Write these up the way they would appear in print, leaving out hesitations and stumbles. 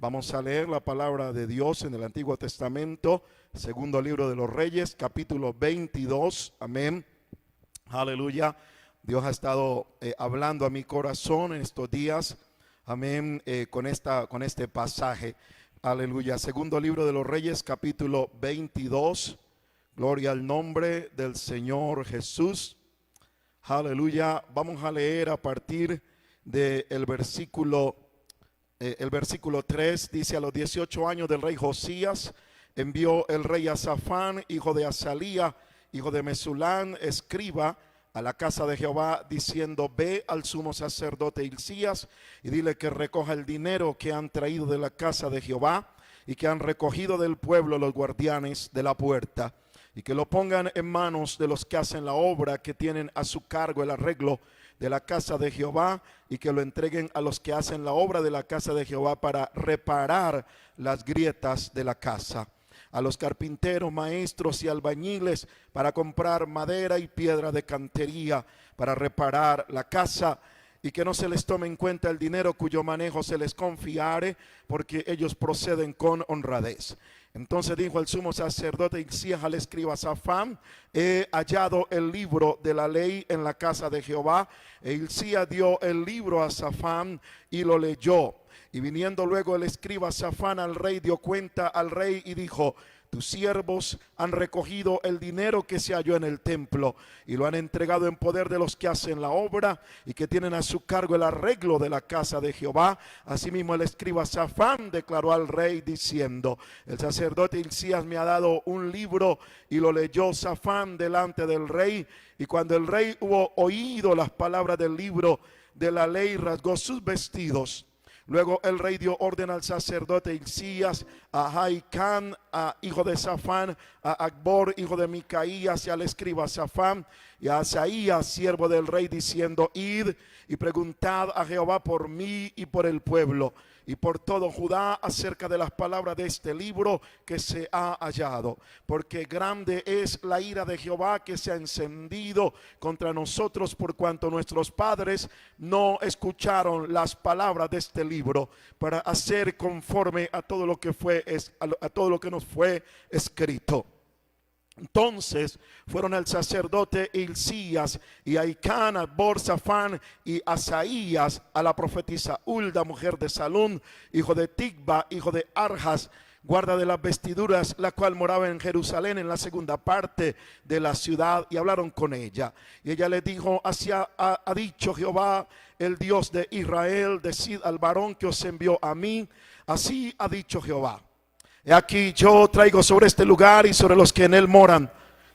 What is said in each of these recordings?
Vamos a leer la palabra de Dios en el Antiguo Testamento, segundo libro de los Reyes, capítulo 22. Amén. Aleluya. Dios ha estado hablando a mi corazón en estos días. Amén. Con este pasaje. Aleluya. Segundo libro de los Reyes, capítulo 22. Gloria al nombre del Señor Jesús. Aleluya. Vamos a leer a partir del versículo 3. Dice: a los 18 años del rey Josías, envió el rey a Safán, hijo de Azalía, hijo de Mesulán, escriba, a la casa de Jehová, diciendo: ve al sumo sacerdote Hilcías y dile que recoja el dinero que han traído de la casa de Jehová y que han recogido del pueblo los guardianes de la puerta, y que lo pongan en manos de los que hacen la obra, que tienen a su cargo el arreglo de la casa de Jehová, y que lo entreguen a los que hacen la obra de la casa de Jehová para reparar las grietas de la casa, a los carpinteros, maestros y albañiles para comprar madera y piedra de cantería para reparar la casa, y que no se les tome en cuenta el dinero cuyo manejo se les confiare, porque ellos proceden con honradez. Entonces dijo el sumo sacerdote Hilcías al escriba Safán: he hallado el libro de la ley en la casa de Jehová. E Hilcías dio el libro a Safán y lo leyó. Y viniendo luego el escriba Safán al rey, dio cuenta al rey y dijo: tus siervos han recogido el dinero que se halló en el templo y lo han entregado en poder de los que hacen la obra y que tienen a su cargo el arreglo de la casa de Jehová. Asimismo el escriba Safán declaró al rey diciendo: el sacerdote Hilcías me ha dado un libro. Y lo leyó Safán delante del rey, y cuando el rey hubo oído las palabras del libro de la ley, rasgó sus vestidos. Luego el rey dio orden al sacerdote Hilcías, a Jaicán, hijo de Safán, a Acbor, hijo de Micaías, y al escriba Safán, y a Asaías, siervo del rey, diciendo: id y preguntad a Jehová por mí y por el pueblo y por todo Judá acerca de las palabras de este libro que se ha hallado, porque grande es la ira de Jehová que se ha encendido contra nosotros, por cuanto nuestros padres no escucharon las palabras de este libro para hacer conforme a todo lo que nos fue escrito. Entonces fueron el sacerdote Hilcías y Aicán, Acbor, Safán y Asaías a la profetisa Hulda, mujer de Salún, hijo de Ticba, hijo de Arjas, guarda de las vestiduras, la cual moraba en Jerusalén, en la segunda parte de la ciudad, y hablaron con ella. Y ella le dijo: así ha dicho Jehová, el Dios de Israel, decid al varón que os envió a mí, así ha dicho Jehová: he aquí yo traigo sobre este lugar y sobre los que en él moran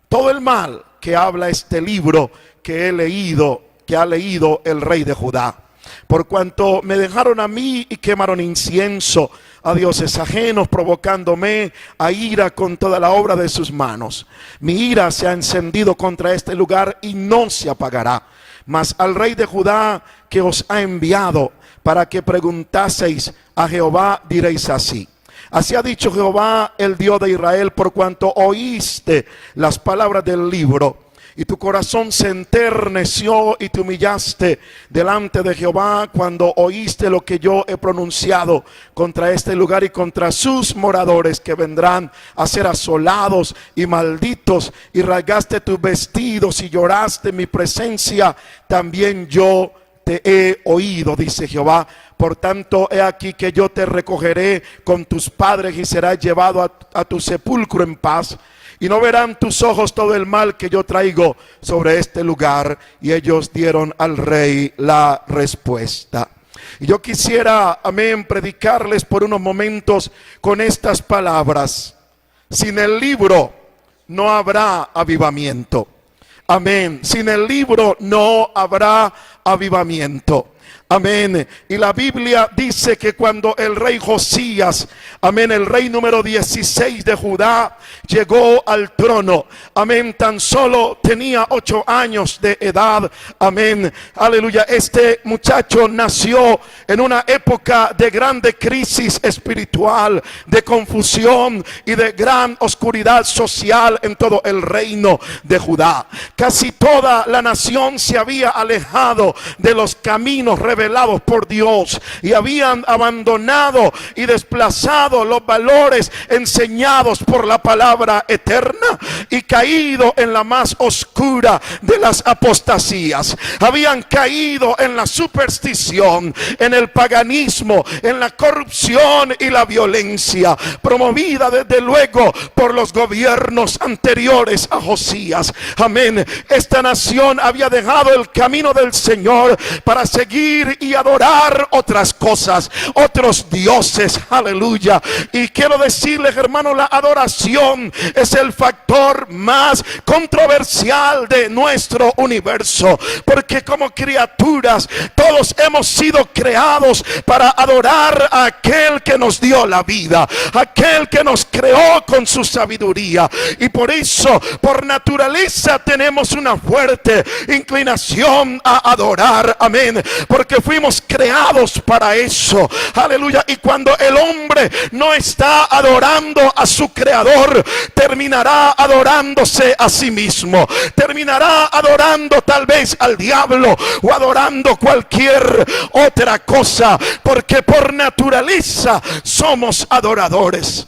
todo el mal que habla este libro que ha leído el rey de Judá, por cuanto me dejaron a mí y quemaron incienso a dioses ajenos, provocándome a ira con toda la obra de sus manos. Mi ira se ha encendido contra este lugar y no se apagará. Mas al rey de Judá que os ha enviado para que preguntaseis a Jehová, diréis así: así ha dicho Jehová, el Dios de Israel, por cuanto oíste las palabras del libro y tu corazón se enterneció y te humillaste delante de Jehová cuando oíste lo que yo he pronunciado contra este lugar y contra sus moradores, que vendrán a ser asolados y malditos, y rasgaste tus vestidos y lloraste en mi presencia, también yo te he oído, dice Jehová. Por tanto, he aquí que yo te recogeré con tus padres y serás llevado a tu sepulcro en paz, y no verán tus ojos todo el mal que yo traigo sobre este lugar. Y ellos dieron al rey la respuesta. Y yo quisiera, amén, predicarles por unos momentos con estas palabras: sin el libro no habrá avivamiento. Amén. Sin el libro no habrá avivamiento. Amén. Y la Biblia dice que cuando el rey Josías, amén, el rey número 16 de Judá, llegó al trono, amén, tan solo tenía 8 años de edad. Amén, aleluya. Este muchacho nació en una época de grande crisis espiritual, de confusión y de gran oscuridad social en todo el reino de Judá. Casi toda la nación se había alejado de los caminos revelados revelados por Dios y habían abandonado y desplazado los valores enseñados por la palabra eterna y caído en la más oscura de las apostasías. Habían caído en la superstición, en el paganismo, en la corrupción y la violencia, promovida desde luego por los gobiernos anteriores a Josías. Amén. Esta nación había dejado el camino del Señor para seguir y adorar otras cosas, otros dioses. Aleluya. Y quiero decirles, hermano, la adoración es el factor más controversial de nuestro universo, porque como criaturas todos hemos sido creados para adorar a aquel que nos dio la vida, aquel que nos creó con su sabiduría, y por eso por naturaleza tenemos una fuerte inclinación a adorar. Amén, porque fuimos creados para eso. Aleluya. Y cuando el hombre no está adorando a su creador, terminará adorándose a sí mismo, terminará adorando tal vez al diablo o adorando cualquier otra cosa, porque por naturaleza somos adoradores.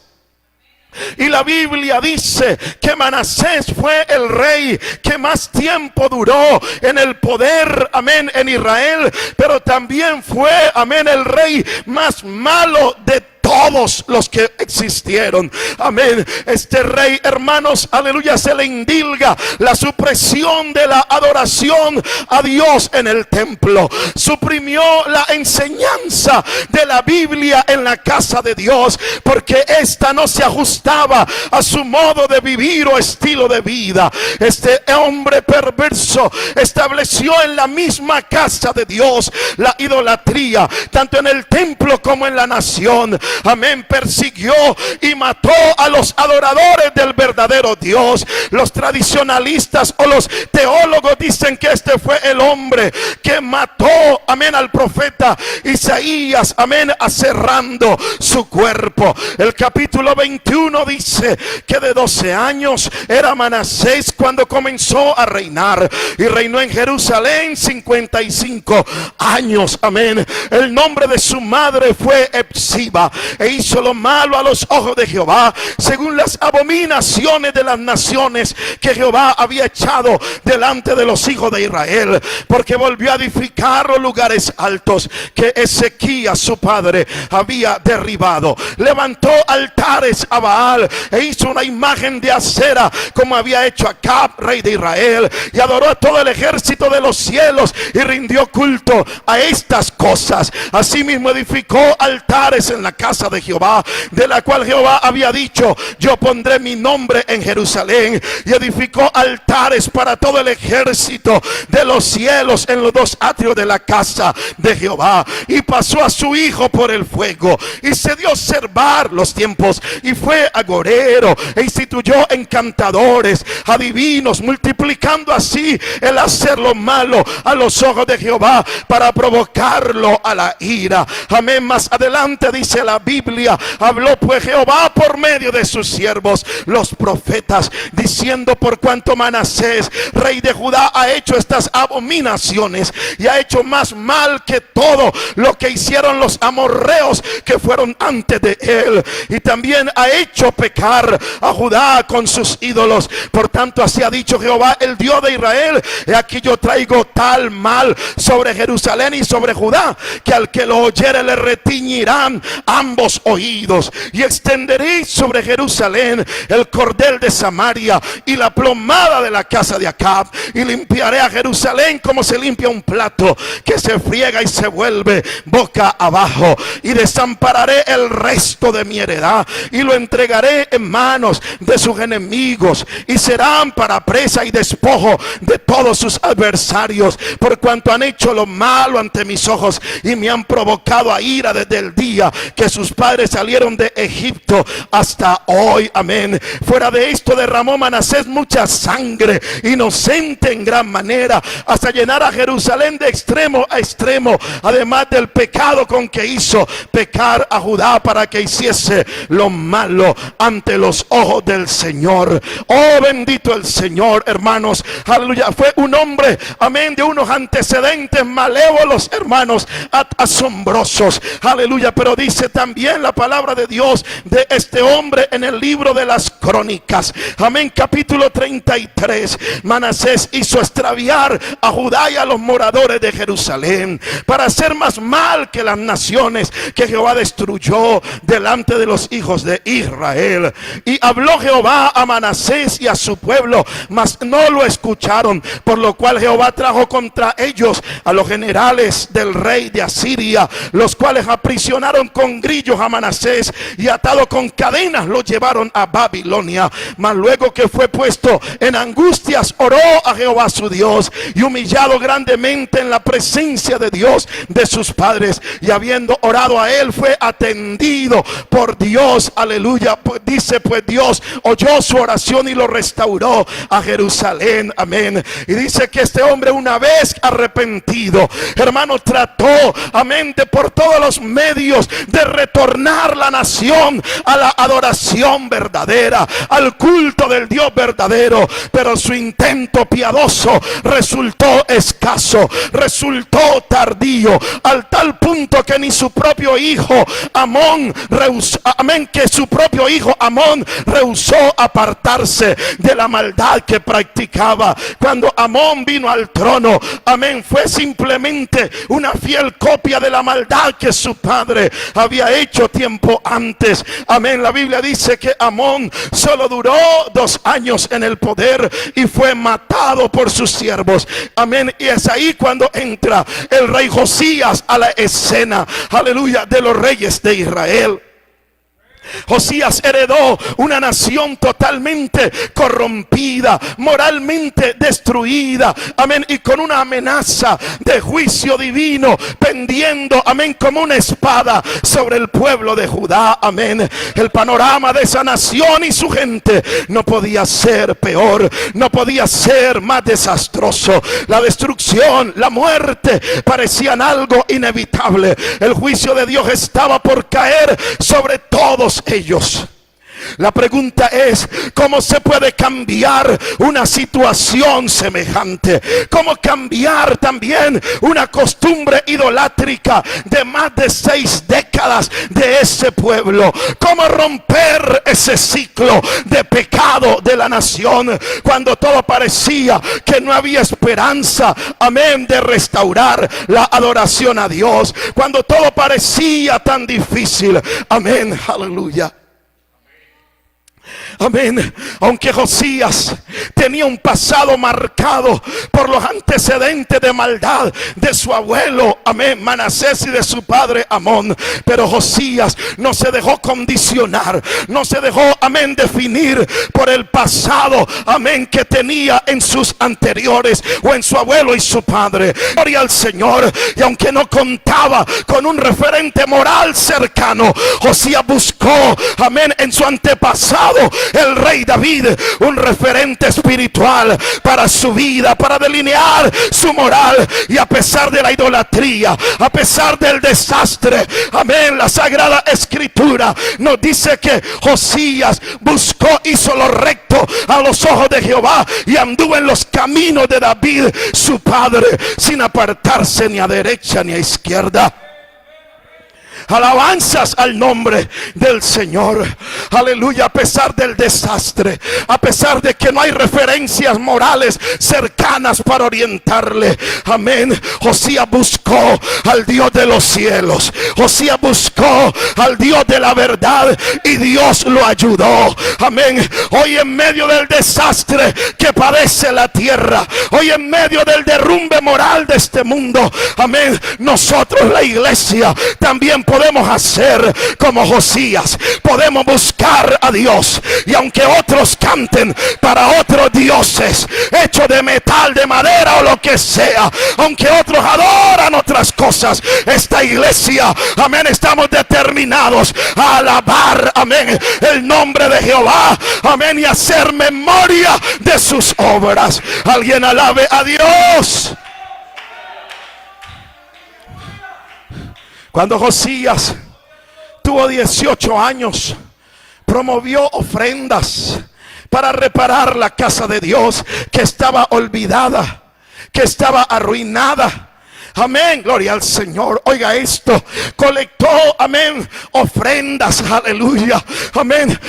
Y la Biblia dice que Manasés fue el rey que más tiempo duró en el poder, amén, en Israel, pero también fue, amén, el rey más malo de todos los que existieron. Amén. Este rey, hermanos, aleluya, se le indilga la supresión de la adoración a Dios en el templo. Suprimió la enseñanza de la Biblia en la casa de Dios, porque esta no se ajustaba a su modo de vivir o estilo de vida. Este hombre perverso estableció en la misma casa de Dios la idolatría, tanto en el templo como en la nación. Amén. Persiguió y mató a los adoradores del verdadero Dios. Los tradicionalistas o los teólogos dicen que este fue el hombre que mató, amén, al profeta Isaías, amén, aserrando su cuerpo. El capítulo 21 dice que de 12 años era Manasés cuando comenzó a reinar, y reinó en Jerusalén 55 años. Amén. El nombre de su madre fue Epsiba, e hizo lo malo a los ojos de Jehová, según las abominaciones de las naciones que Jehová había echado delante de los hijos de Israel, porque volvió a edificar los lugares altos que Ezequías su padre había derribado. Levantó altares a Baal e hizo una imagen de acera, como había hecho Acab, rey de Israel, y adoró a todo el ejército de los cielos y rindió culto a estas cosas. Asimismo edificó altares en la casa de Jehová, de la cual Jehová había dicho: yo pondré mi nombre en Jerusalén. Y edificó altares para todo el ejército de los cielos en los dos atrios de la casa de Jehová. Y pasó a su hijo por el fuego, y se dio a observar los tiempos, y fue agorero, e instituyó encantadores, adivinos, multiplicando así el hacer lo malo a los ojos de Jehová, para provocarlo a la ira. Amén. Más adelante dice la Biblia: habló pues Jehová por medio de sus siervos los profetas, diciendo: por cuanto Manasés, rey de Judá, ha hecho estas abominaciones y ha hecho más mal que todo lo que hicieron los amorreos que fueron antes de él, y también ha hecho pecar a Judá con sus ídolos. Por tanto, así ha dicho Jehová, el Dios de Israel: he aquí yo traigo tal mal sobre Jerusalén y sobre Judá, que al que lo oyere le retiñirán ambos oídos, y extenderé sobre Jerusalén el cordel de Samaria y la plomada de la casa de Acab, y limpiaré a Jerusalén como se limpia un plato que se friega y se vuelve boca abajo, y desampararé el resto de mi heredad y lo entregaré en manos de sus enemigos, y serán para presa y despojo de todos sus adversarios, por cuanto han hecho lo malo ante mis ojos y me han provocado a ira desde el día que sus padres padres salieron de Egipto hasta hoy. Amén. Fuera de esto derramó Manasés mucha sangre, inocente en gran manera, hasta llenar a Jerusalén de extremo a extremo, además del pecado con que hizo pecar a Judá para que hiciese lo malo ante los ojos del Señor. Oh, bendito el Señor, hermanos. Aleluya. Fue un hombre, amén, de unos antecedentes malévolos, hermanos, asombrosos. Aleluya. Pero dice también la palabra de Dios de este hombre en el libro de las Crónicas, amén, capítulo 33. Manasés hizo extraviar a Judá y a los moradores de Jerusalén para hacer más mal que las naciones que Jehová destruyó delante de los hijos de Israel. Y habló Jehová a Manasés y a su pueblo, mas no lo escucharon, por lo cual Jehová trajo contra ellos a los generales del rey de Asiria, los cuales aprisionaron con grillos a Manasés y atado con cadenas lo llevaron a Babilonia. Mas luego que fue puesto en angustias, oró a Jehová su Dios, y humillado grandemente en la presencia de Dios de sus padres, y habiendo orado a él, fue atendido por Dios. Aleluya. Pues dice, pues Dios oyó su oración y lo restauró a Jerusalén. Amén. Y dice que este hombre, una vez arrepentido, hermano, trató, amén, de por todos los medios de retornar la nación a la adoración verdadera, al culto del Dios verdadero. Pero su intento piadoso resultó escaso, resultó tardío, al tal punto que ni su propio hijo Amón rehusó, amén, que su propio hijo Amón rehusó apartarse de la maldad que practicaba. Cuando Amón vino al trono, amén, fue simplemente una fiel copia de la maldad que su padre había hecho tiempo antes. Amén. La Biblia dice que Amón solo duró 2 años en el poder y fue matado por sus siervos. Amén. Y es ahí cuando entra el rey Josías a la escena, aleluya, de los reyes de Israel. Josías heredó una nación totalmente corrompida, moralmente destruida, amén, y con una amenaza de juicio divino pendiendo, amén, como una espada sobre el pueblo de Judá. Amén. El panorama de esa nación y su gente no podía ser peor, no podía ser más desastroso. La destrucción, la muerte parecían algo inevitable. El juicio de Dios estaba por caer sobre todos ellos. La pregunta es, ¿cómo se puede cambiar una situación semejante? ¿Cómo cambiar también una costumbre idolátrica de más de 6 décadas de ese pueblo? ¿Cómo romper ese ciclo de pecado de la nación cuando todo parecía que no había esperanza, amén, de restaurar la adoración a Dios? Cuando todo parecía tan difícil, amén, aleluya. Amén. Aunque Josías tenía un pasado marcado por los antecedentes de maldad de su abuelo, amén, Manasés, y de su padre Amón, pero Josías no se dejó condicionar, no se dejó, amén, definir por el pasado, amén, que tenía en sus anteriores o en su abuelo y su padre. Gloria al Señor. Y aunque no contaba con un referente moral cercano, Josías buscó, amén, en su antepasado, el rey David, un referente espiritual para su vida, para delinear su moral. Y a pesar de la idolatría, a pesar del desastre, amén, la Sagrada Escritura nos dice que Josías buscó, hizo lo recto a los ojos de Jehová y anduvo en los caminos de David su padre, sin apartarse ni a derecha ni a izquierda. Alabanzas al nombre del Señor. Aleluya. A pesar del desastre, a pesar de que no hay referencias morales cercanas para orientarle, amén, Josías buscó al Dios de los cielos. Josías buscó al Dios de la verdad y Dios lo ayudó. Amén. Hoy en medio del desastre que padece la tierra, hoy en medio del derrumbe moral de este mundo, amén, nosotros, la iglesia, también podemos podemos hacer como Josías. Podemos buscar a Dios, y aunque otros canten para otros dioses hechos de metal, de madera o lo que sea, aunque otros adoran otras cosas, esta iglesia, amén, estamos determinados a alabar, amén, el nombre de Jehová, amén, y hacer memoria de sus obras. Alguien alabe a Dios. Cuando Josías tuvo 18 años, promovió ofrendas para reparar la casa de Dios, que estaba olvidada, que estaba arruinada. Amén, gloria al Señor. Oiga esto, colectó, amén, ofrendas, aleluya, amén,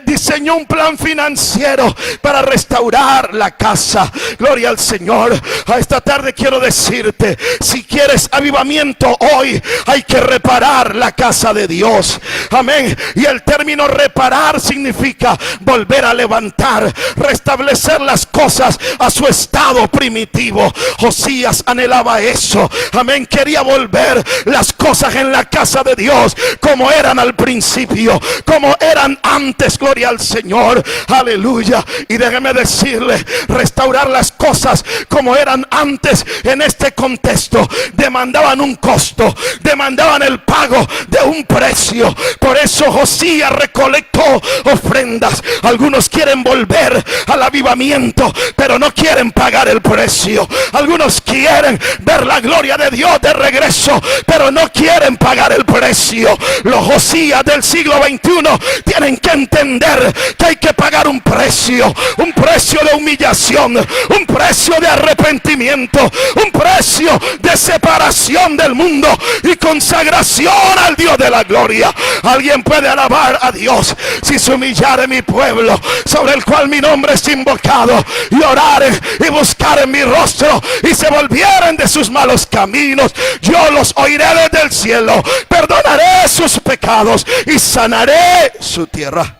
diseñó un plan financiero para restaurar la casa. Gloria al Señor. A esta tarde quiero decirte, si quieres avivamiento hoy, hay que reparar la casa de Dios. Amén. Y el término reparar significa volver a levantar, restablecer las cosas a su estado primitivo. Josías anhelaba eso. Amén, quería volver las cosas en la casa de Dios como eran al principio, como eran antes. Gloria al Señor, aleluya. Y déjeme decirle, restaurar las cosas como eran antes en este contexto demandaban un costo, demandaban el pago de un precio. Por eso Josías recolectó ofrendas. Algunos quieren volver al avivamiento, pero no quieren pagar el precio. Algunos quieren ver la gloria de Dios de regreso, pero no quieren pagar el precio. Los Josías del siglo XXI tienen que entender que hay que pagar un precio de humillación, un precio de arrepentimiento, un precio de separación del mundo y consagración al Dios de la gloria. Alguien puede alabar a Dios. Si se humillare mi pueblo, sobre el cual mi nombre es invocado, y oraren y buscaren mi rostro y se volvieren de sus malos caminos, yo los oiré desde el cielo, perdonaré sus pecados y sanaré su tierra.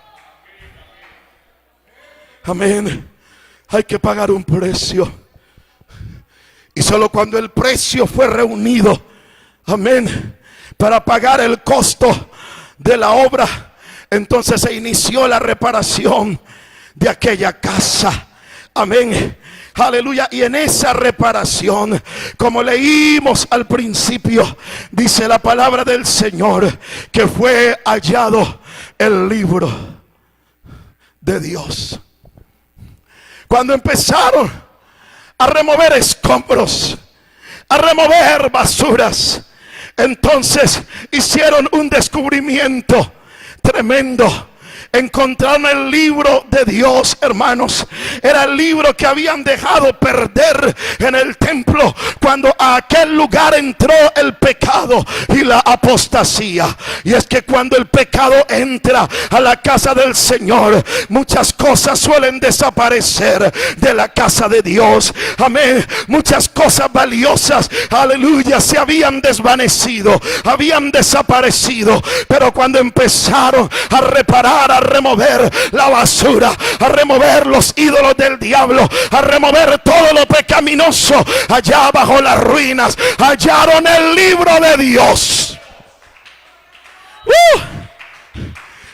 Amén. Hay que pagar un precio, y solo cuando el precio fue reunido, amén, para pagar el costo de la obra, entonces se inició la reparación de aquella casa. Amén, aleluya. Y en esa reparación, como leímos al principio, dice la palabra del Señor que fue hallado el libro de Dios. Cuando empezaron a remover escombros, a remover basuras, entonces hicieron un descubrimiento tremendo. Encontraron el libro de Dios, hermanos. Era el libro que habían dejado perder en el templo cuando a aquel lugar entró el pecado y la apostasía. Y es que cuando el pecado entra a la casa del Señor, muchas cosas suelen desaparecer de la casa de Dios. Amén. Muchas cosas valiosas, aleluya, se habían desvanecido, habían desaparecido. Pero cuando empezaron a reparar, a remover la basura, a remover los ídolos del diablo, a remover todo lo pecaminoso, allá bajo las ruinas hallaron el libro de Dios.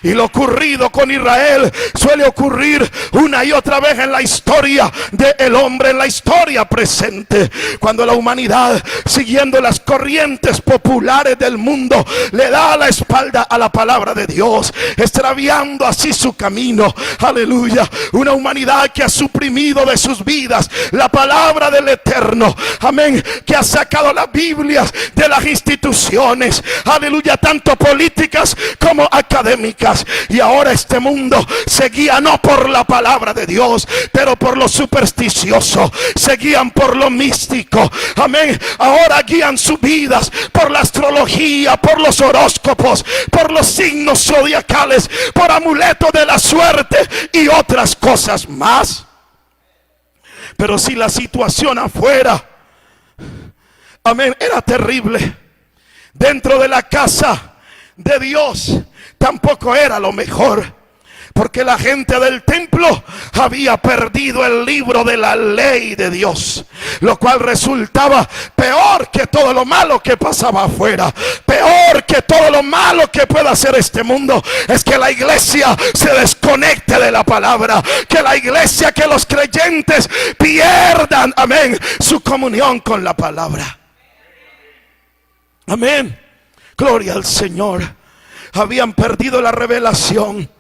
Y lo ocurrido con Israel suele ocurrir una y otra vez en la historia del hombre, en la historia presente. Cuando la humanidad, siguiendo las corrientes populares del mundo, le da la espalda a la palabra de Dios, extraviando así su camino. Aleluya. Una humanidad que ha suprimido de sus vidas la palabra del Eterno. Amén. Que ha sacado las Biblias de las instituciones. Aleluya. Tanto políticas como académicas. Y ahora este mundo se guía no por la palabra de Dios, pero por lo supersticioso. Se guían por lo místico. Amén. Ahora guían sus vidas por la astrología, por los horóscopos, por los signos zodiacales, por amuletos de la suerte y otras cosas más. Pero si la situación afuera, amén, era terrible, dentro de la casa de Dios tampoco era lo mejor, porque la gente del templo había perdido el libro de la ley de Dios, lo cual resultaba peor que todo lo malo que pasaba afuera, peor Porque todo lo malo que pueda hacer este mundo es que la iglesia se desconecte de la palabra, que la iglesia, que los creyentes pierdan, amén, su comunión con la palabra. Amén. Gloria al Señor. Habían perdido la revelación.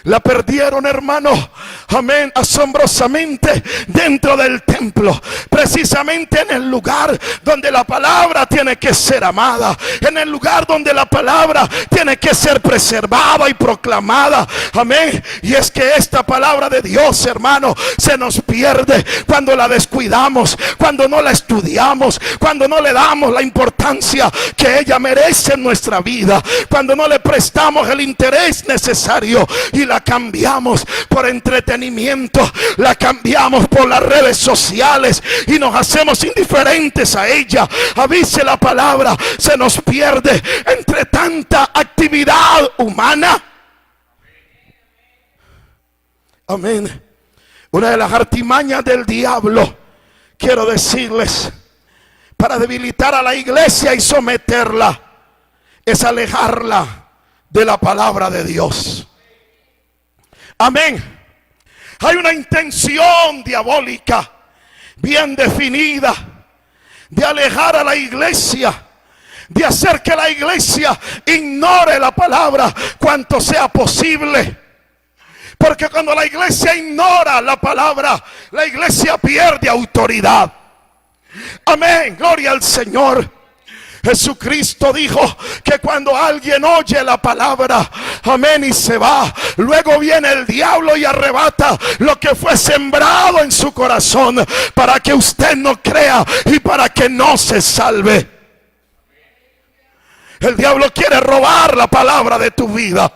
La perdieron, hermano, amén, asombrosamente dentro del templo, precisamente en el lugar donde la palabra tiene que ser amada, en el lugar donde la palabra tiene que ser preservada y proclamada, amén. Y es que esta palabra de Dios, hermano, se nos pierde cuando la descuidamos, cuando no la estudiamos, cuando no le damos la importancia que ella merece en nuestra vida, cuando no le prestamos el interés necesario y la cambiamos por entretenimiento, la cambiamos por las redes sociales y nos hacemos indiferentes a ella. A veces la palabra se nos pierde entre tanta actividad humana. Amén. Una de las artimañas del diablo, quiero decirles, para debilitar a la iglesia y someterla, es alejarla de la palabra de Dios. Amén. Hay una intención diabólica bien definida de alejar a la iglesia, de hacer que la iglesia ignore la palabra cuanto sea posible. Porque cuando la iglesia ignora la palabra, la iglesia pierde autoridad. Amén, gloria al Señor. Jesucristo dijo que cuando alguien oye la palabra, amén, y se va, luego viene el diablo y arrebata lo que fue sembrado en su corazón, para que usted no crea y para que no se salve. El diablo quiere robar la palabra de tu vida.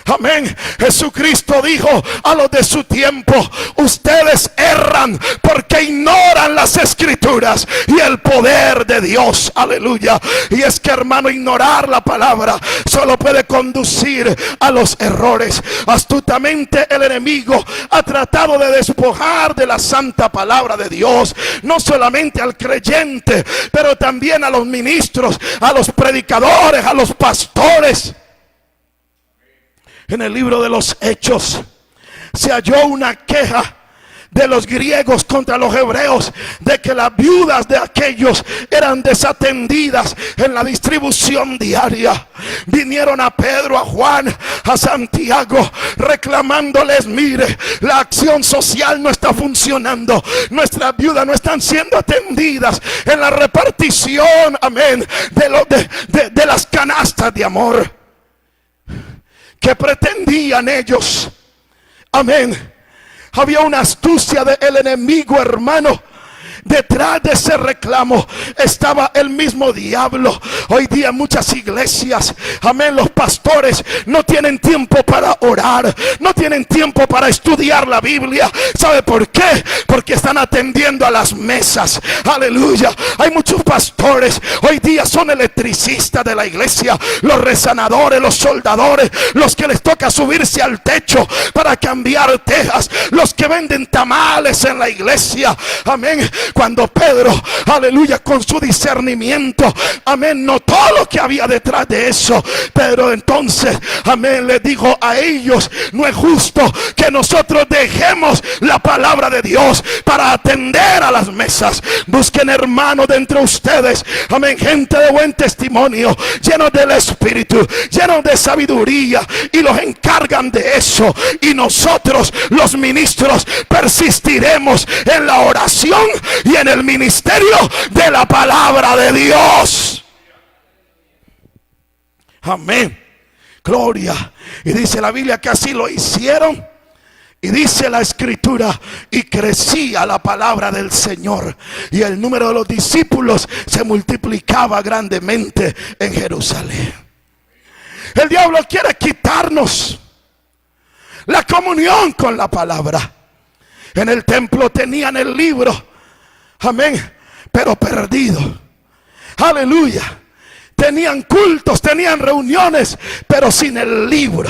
Amén. Jesucristo dijo a los de su tiempo: ustedes erran porque ignoran las escrituras y el poder de Dios. Aleluya. Y es que, hermano, ignorar la palabra solo puede conducir a los errores. Astutamente el enemigo ha tratado de despojar de la santa palabra de Dios, no solamente al creyente, pero también a los ministros, a los predicadores, a los pastores. En el libro de los Hechos se halló una queja de los griegos contra los hebreos, de que las viudas de aquellos eran desatendidas en la distribución diaria. Vinieron a Pedro, a Juan, a Santiago, reclamándoles: mire, la acción social no está funcionando, nuestras viudas no están siendo atendidas en la repartición, amén, de las canastas de amor. ¿Qué pretendían ellos? Amén. Había una astucia del enemigo, hermano. Detrás de ese reclamo estaba el mismo diablo. Hoy día en muchas iglesias, amén, los pastores no tienen tiempo para orar, no tienen tiempo para estudiar la Biblia. ¿Sabe por qué? Porque están atendiendo a las mesas. Aleluya. Hay muchos pastores hoy día, son electricistas de la iglesia, los resanadores, los soldadores, los que les toca subirse al techo para cambiar tejas, los que venden tamales en la iglesia. Amén. Cuando Pedro, aleluya, con su discernimiento, amén, notó lo que había detrás de eso, Pedro entonces, amén, le dijo a ellos: no es justo que nosotros dejemos la palabra de Dios para atender a las mesas. Busquen, hermanos, de entre ustedes, amén, gente de buen testimonio, llenos del Espíritu, llenos de sabiduría, y los encargan de eso. Y nosotros, los ministros, persistiremos en la oración y en el ministerio de la palabra de Dios. Amén. Gloria. Y dice la Biblia que así lo hicieron. Y dice la escritura: y crecía la palabra del Señor, y el número de los discípulos se multiplicaba grandemente en Jerusalén. El diablo quiere quitarnos la comunión con la palabra. En el templo tenían el libro, amén, pero perdido. Aleluya. Tenían cultos, tenían reuniones, pero sin el libro.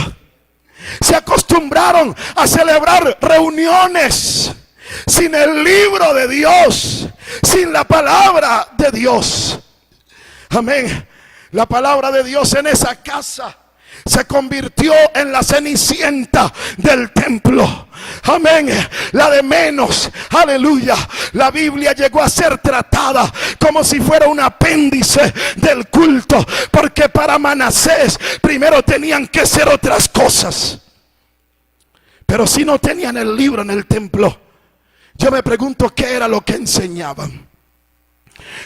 Se acostumbraron a celebrar reuniones sin el libro de Dios, sin la palabra de Dios. Amén. La palabra de Dios en esa casa se convirtió en la cenicienta del templo. Amén. La de menos. Aleluya. La Biblia llegó a ser tratada como si fuera un apéndice del culto, porque para Manasés primero tenían que ser otras cosas. Pero si no tenían el libro en el templo, yo me pregunto qué era lo que enseñaban.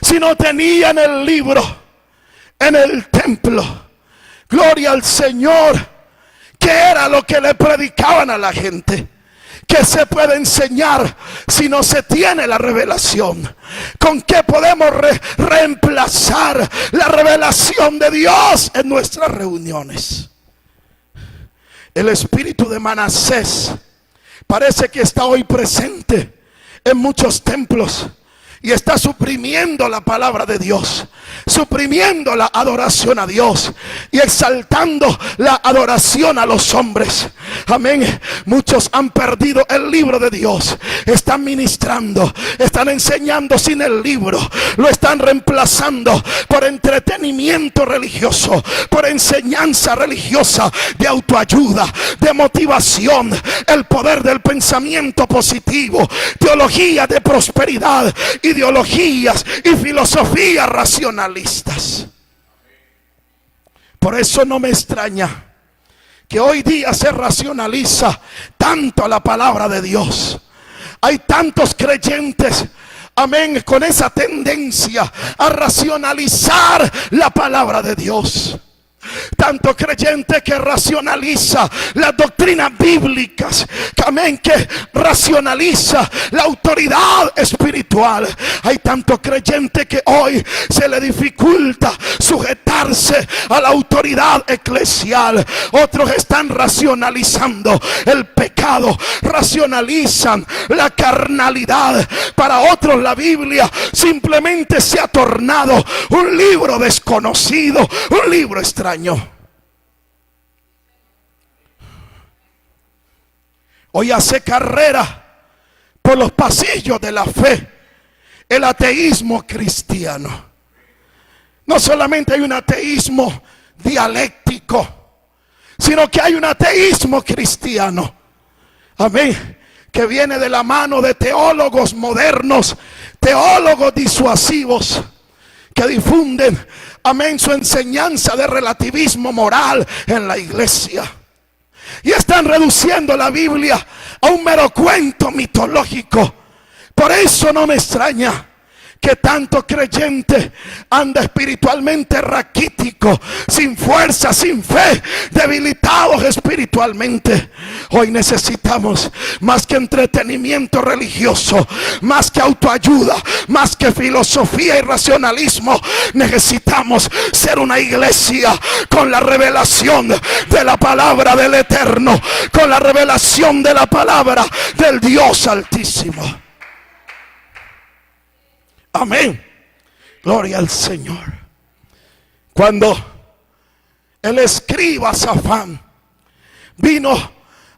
Si no tenían el libro en el templo, gloria al Señor, ¿qué era lo que le predicaban a la gente? ¿Qué se puede enseñar si no se tiene la revelación? ¿Con qué podemos reemplazar la revelación de Dios en nuestras reuniones? El espíritu de Manasés parece que está hoy presente en muchos templos y está suprimiendo la palabra de Dios, suprimiendo la adoración a Dios y exaltando la adoración a los hombres. Amén. Muchos han perdido el libro de Dios. Están ministrando, están enseñando sin el libro. Lo están reemplazando por entretenimiento religioso, por enseñanza religiosa de autoayuda, de motivación, el poder del pensamiento positivo, teología de prosperidad, ideologías y filosofías racionalistas. Por eso no me extraña que hoy día se racionaliza tanto la palabra de Dios. Hay tantos creyentes, amén, con esa tendencia a racionalizar la palabra de Dios. Tanto creyente que racionaliza las doctrinas bíblicas, amén, que racionaliza la autoridad espiritual. Hay tanto creyente que hoy se le dificulta sujetarse a la autoridad eclesial. Otros están racionalizando el pecado, racionalizan la carnalidad. Para otros la Biblia simplemente se ha tornado un libro desconocido, un libro extraño. Hoy hace carrera por los pasillos de la fe el ateísmo cristiano. No solamente hay un ateísmo dialéctico, sino que hay un ateísmo cristiano. Amén. Que viene de la mano de teólogos modernos, teólogos disuasivos, que difunden, amén, su enseñanza de relativismo moral en la iglesia. Y están reduciendo la Biblia a un mero cuento mitológico. Por eso no me extraña que tanto creyente anda espiritualmente raquítico, sin fuerza, sin fe, debilitados espiritualmente. Hoy necesitamos más que entretenimiento religioso, más que autoayuda, más que filosofía y racionalismo. Necesitamos ser una iglesia con la revelación de la palabra del Eterno, con la revelación de la palabra del Dios Altísimo. Amén. Gloria al Señor. Cuando el escriba Safán vino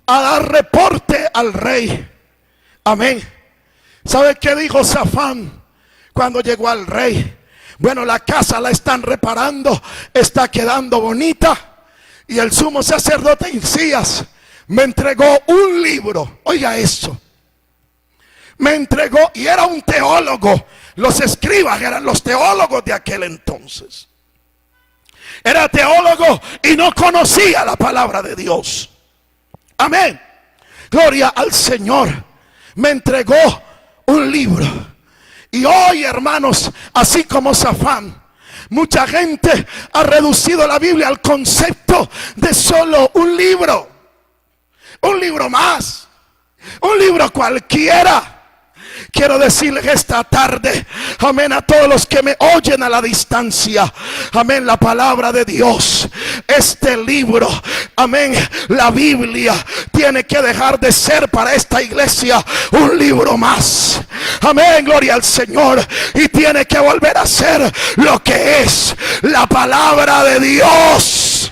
a dar reporte al rey, amén, ¿sabe qué dijo Safán cuando llegó al rey? Bueno, la casa la están reparando, está quedando bonita, y el sumo sacerdote Hilcías me entregó un libro. Oiga eso, me entregó, y era un teólogo. Los escribas eran los teólogos de aquel entonces. Era teólogo y no conocía la palabra de Dios. Amén. Gloria al Señor. Me entregó un libro. Y hoy, hermanos, así como Safán, mucha gente ha reducido la Biblia al concepto de solo un libro. Un libro más. Un libro cualquiera. Quiero decirles esta tarde, amén, a todos los que me oyen a la distancia, amén, la palabra de Dios, este libro, amén, la Biblia tiene que dejar de ser para esta iglesia un libro más, amén, gloria al Señor, y tiene que volver a ser lo que es la palabra de Dios.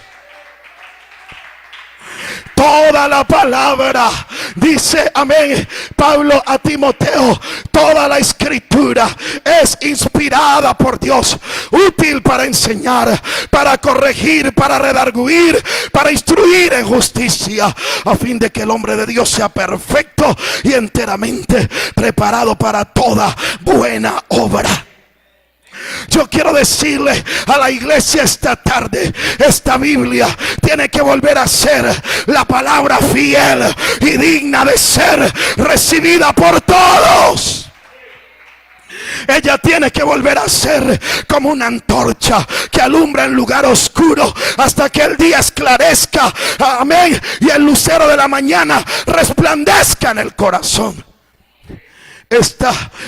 Toda la palabra, dice, amén, Pablo a Timoteo, toda Toda la escritura es inspirada por Dios, útil para enseñar, para corregir, para redarguir, para instruir en justicia, a fin de que el hombre de Dios sea perfecto y enteramente preparado para toda buena obra. Yo quiero decirle a la iglesia esta tarde, esta Biblia tiene que volver a ser la palabra fiel y digna de ser recibida por todos. Ella tiene que volver a ser como una antorcha que alumbra en lugar oscuro hasta que el día esclarezca, amén, y el lucero de la mañana resplandezca en el corazón.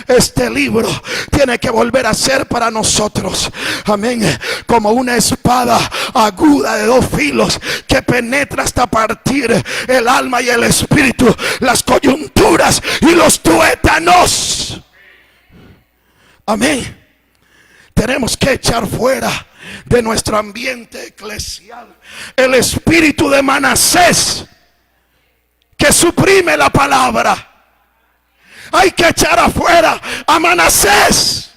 Este libro tiene que volver a ser para nosotros, amén, como una espada aguda de 2 filos que penetra hasta partir el alma y el espíritu, las coyunturas y los tuétanos. Amén. Tenemos que echar fuera de nuestro ambiente eclesial el espíritu de Manasés que suprime la palabra. Hay que echar afuera a Manasés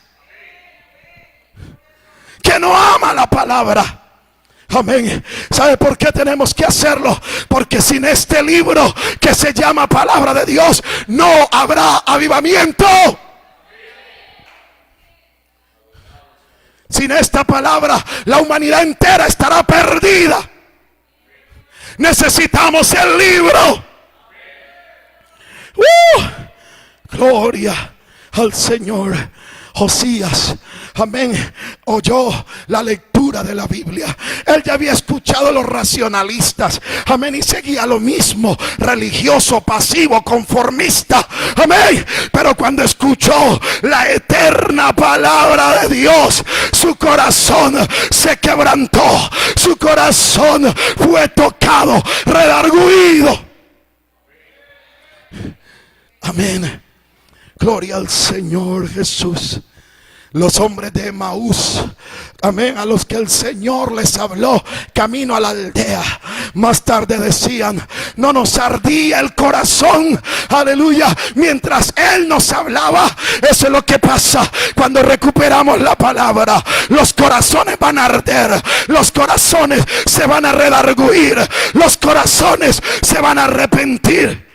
que no ama la palabra. Amén. ¿Sabe por qué tenemos que hacerlo? Porque sin este libro que se llama palabra de Dios no habrá avivamiento. Sin esta palabra la humanidad entera estará perdida. Necesitamos el libro. Gloria al Señor. Josías, amén, oyó la lectura de la Biblia. Él ya había escuchado a los racionalistas, amén, y seguía lo mismo, religioso, pasivo, conformista, amén. Pero cuando escuchó la eterna palabra de Dios, su corazón se quebrantó, su corazón fue tocado, redarguido. Amén. Gloria al Señor Jesús. Los hombres de Emaús, amén, a los que el Señor les habló camino a la aldea, más tarde decían: no nos ardía el corazón, aleluya, mientras Él nos hablaba. Eso es lo que pasa cuando recuperamos la palabra. Los corazones van a arder, los corazones se van a redarguir, los corazones se van a arrepentir.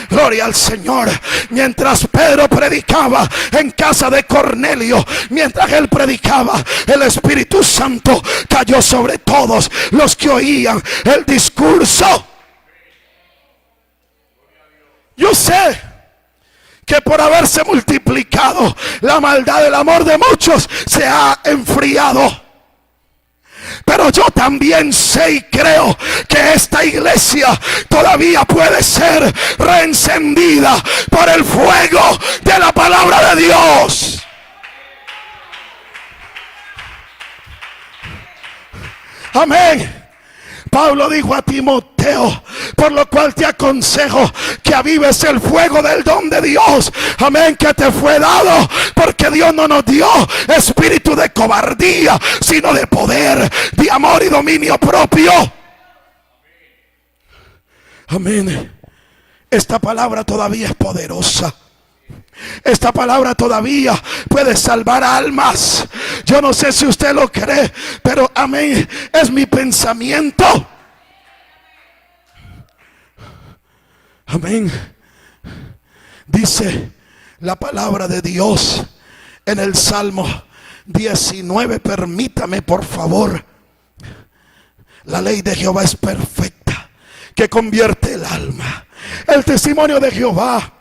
Gloria al Señor. Mientras Pedro predicaba en casa de Cornelio, mientras él predicaba, el Espíritu Santo cayó sobre todos los que oían el discurso. Yo sé que por haberse multiplicado la maldad del amor de muchos se ha enfriado. Pero yo también sé y creo que esta iglesia todavía puede ser reencendida por el fuego de la palabra de Dios. Amén. Pablo dijo a Timoteo: por lo cual te aconsejo que avives el fuego del don de Dios, amén, que te fue dado, porque Dios no nos dio espíritu de cobardía, sino de poder, de amor y dominio propio. Amén. Esta palabra todavía es poderosa. Esta palabra todavía puede salvar almas. Yo no sé si usted lo cree, pero amén, es mi pensamiento. Amén. Dice la palabra de Dios en el Salmo 19. Permítame, por favor. La ley de Jehová es perfecta, que convierte el alma. El testimonio de Jehová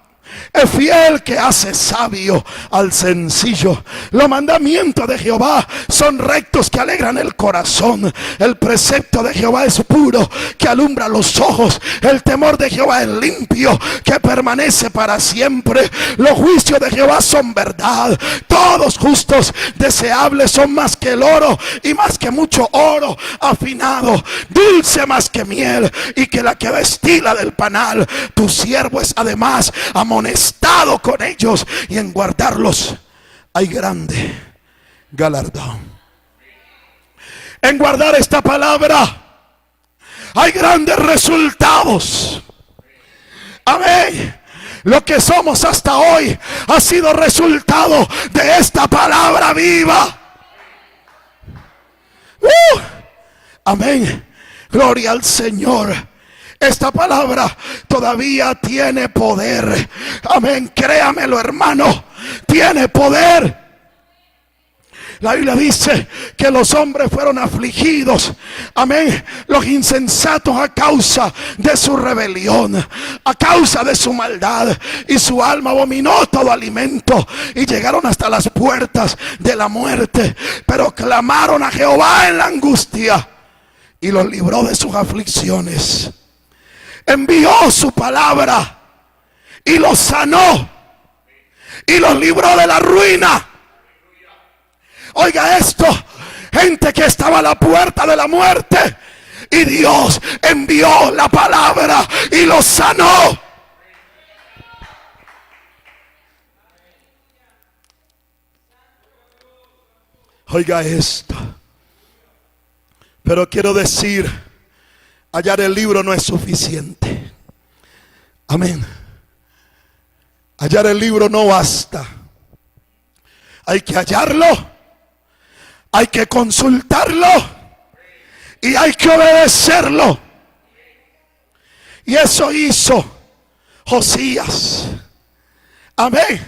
es fiel, que hace sabio al sencillo. Los mandamientos de Jehová son rectos, que alegran el corazón. El precepto de Jehová es puro, que alumbra los ojos. El temor de Jehová es limpio, que permanece para siempre. Los juicios de Jehová son verdad, todos justos. Deseables son más que el oro, y más que mucho oro afinado. Dulce más que miel, y que la que destila del panal. Tu siervo es además amonestado con ellos, y en guardarlos hay grande galardón. En guardar esta palabra hay grandes resultados. Amén. Lo que somos hasta hoy ha sido resultado de esta palabra viva. Amén. Gloria al Señor. Esta palabra todavía tiene poder. Amén. Créamelo, hermano. Tiene poder. La Biblia dice que los hombres fueron afligidos, amén, los insensatos a causa de su rebelión, a causa de su maldad, y su alma abominó todo alimento, y llegaron hasta las puertas de la muerte, pero clamaron a Jehová en la angustia y los libró de sus aflicciones. Envió su palabra y los sanó y los libró de la ruina. Oiga esto, gente que estaba a la puerta de la muerte, y Dios envió la palabra y los sanó. Oiga esto. Pero quiero decir, hallar el libro no es suficiente. Amén. Hallar el libro no basta. Hay que hallarlo. Hay que consultarlo y hay que obedecerlo. Y eso hizo Josías. Amén.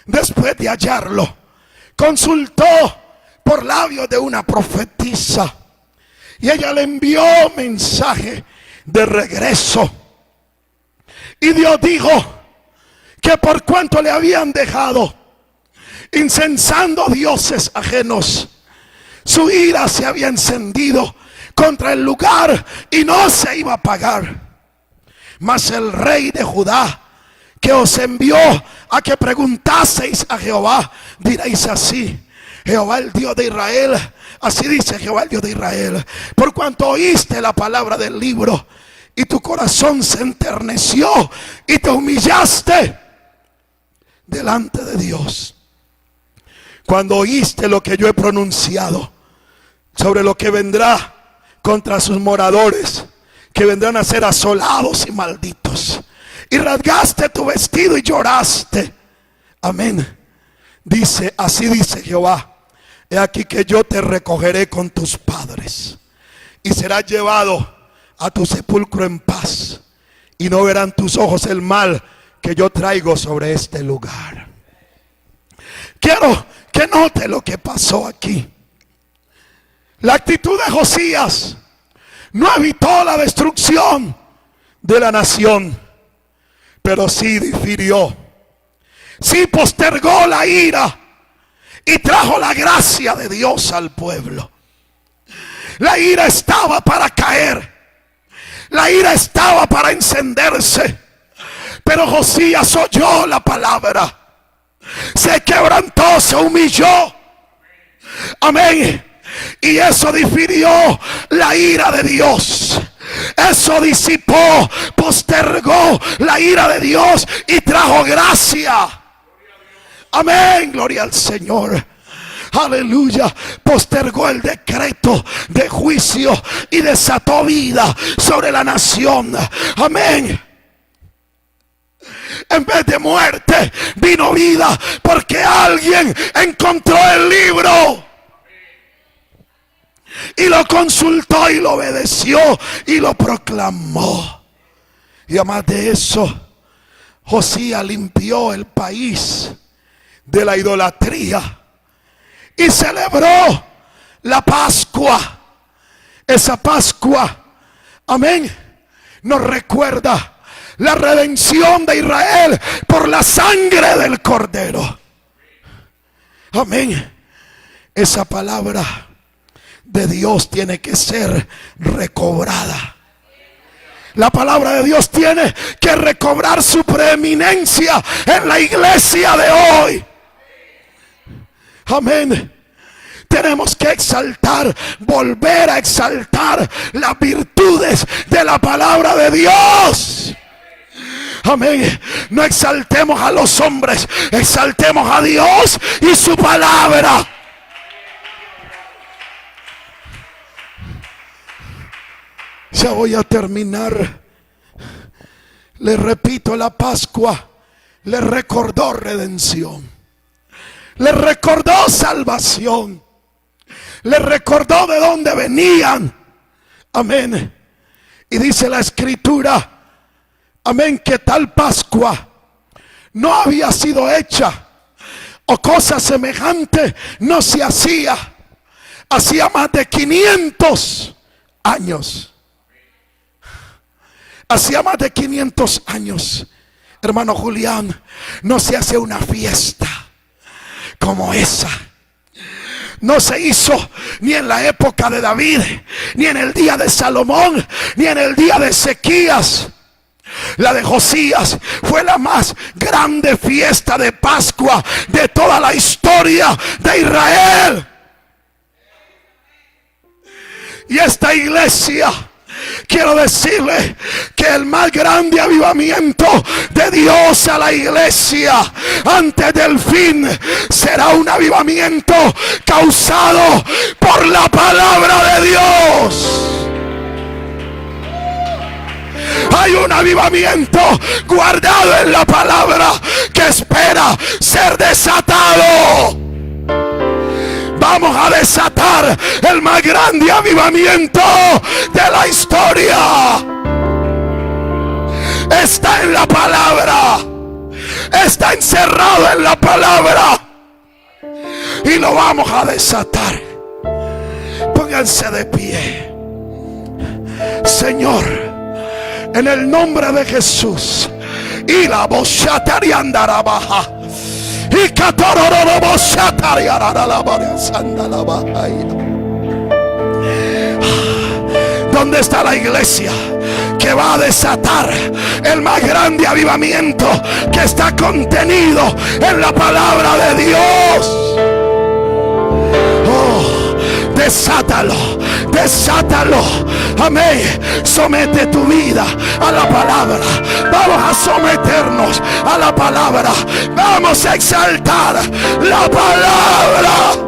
Después de hallarlo, consultó por labios de una profetisa, y ella le envió mensaje de regreso. Y Dios dijo que por cuanto le habían dejado incensando dioses ajenos, su ira se había encendido contra el lugar y no se iba a apagar. Mas el rey de Judá, que os envió a que preguntaseis a Jehová, diréis así: Jehová el Dios de Israel, así dice Jehová el Dios de Israel, por cuanto oíste la palabra del libro y tu corazón se enterneció y te humillaste delante de Dios, cuando oíste lo que yo he pronunciado sobre lo que vendrá contra sus moradores, que vendrán a ser asolados y malditos, y rasgaste tu vestido y lloraste. Amén. Dice, así dice Jehová: he aquí que yo te recogeré con tus padres, y serás llevado a tu sepulcro en paz, y no verán tus ojos el mal que yo traigo sobre este lugar. Quiero que note lo que pasó aquí. La actitud de Josías no evitó la destrucción de la nación, pero sí difirió, sí postergó la ira y trajo la gracia de Dios al pueblo. La ira estaba para caer, la ira estaba para encenderse, pero Josías oyó la palabra, se quebrantó, se humilló. Amén. Y eso difirió la ira de Dios. Eso disipó, postergó la ira de Dios y trajo gracia. Amén, gloria al Señor. Aleluya. Postergó el decreto de juicio y desató vida sobre la nación. Amén. En vez de muerte vino vida, porque alguien encontró el libro y lo consultó y lo obedeció y lo proclamó. Y además de eso, Josías limpió el país de la idolatría y celebró la Pascua. Esa Pascua, amén, nos recuerda la redención de Israel por la sangre del Cordero. Amén. Esa palabra de Dios tiene que ser recobrada. La palabra de Dios tiene que recobrar su preeminencia en la iglesia de hoy. Amén. Tenemos que exaltar, volver a exaltar las virtudes de la palabra de Dios. Amén. No exaltemos a los hombres, exaltemos a Dios y su palabra. Ya voy a terminar. Les repito, la Pascua le recordó redención, le recordó salvación, le recordó de dónde venían. Amén. Y dice la escritura, amén, que tal Pascua no había sido hecha, o cosa semejante no se hacía, hacía más de 500 años. Hacía más de 500 años, hermano Julián, no se hace una fiesta como esa. No se hizo ni en la época de David, ni en el día de Salomón, ni en el día de Ezequías. La de Josías fue la más grande fiesta de Pascua de toda la historia de Israel. Y esta iglesia, quiero decirle que el más grande avivamiento de Dios a la iglesia antes del fin será un avivamiento causado por la palabra de Dios. Hay un avivamiento guardado en la palabra que espera ser desatado. Vamos a desatar el más grande avivamiento de la historia. Está en la palabra, está encerrado en la palabra, y lo vamos a desatar. Pónganse de pie. Señor, en el nombre de Jesús, y la voz andará baja. Y ¿dónde está la iglesia que va a desatar el más grande avivamiento que está contenido en la palabra de Dios? Oh, desátalo, desátalo. Amén. Somete tu vida a la palabra. Vamos a someternos a la palabra. Vamos a exaltar la palabra.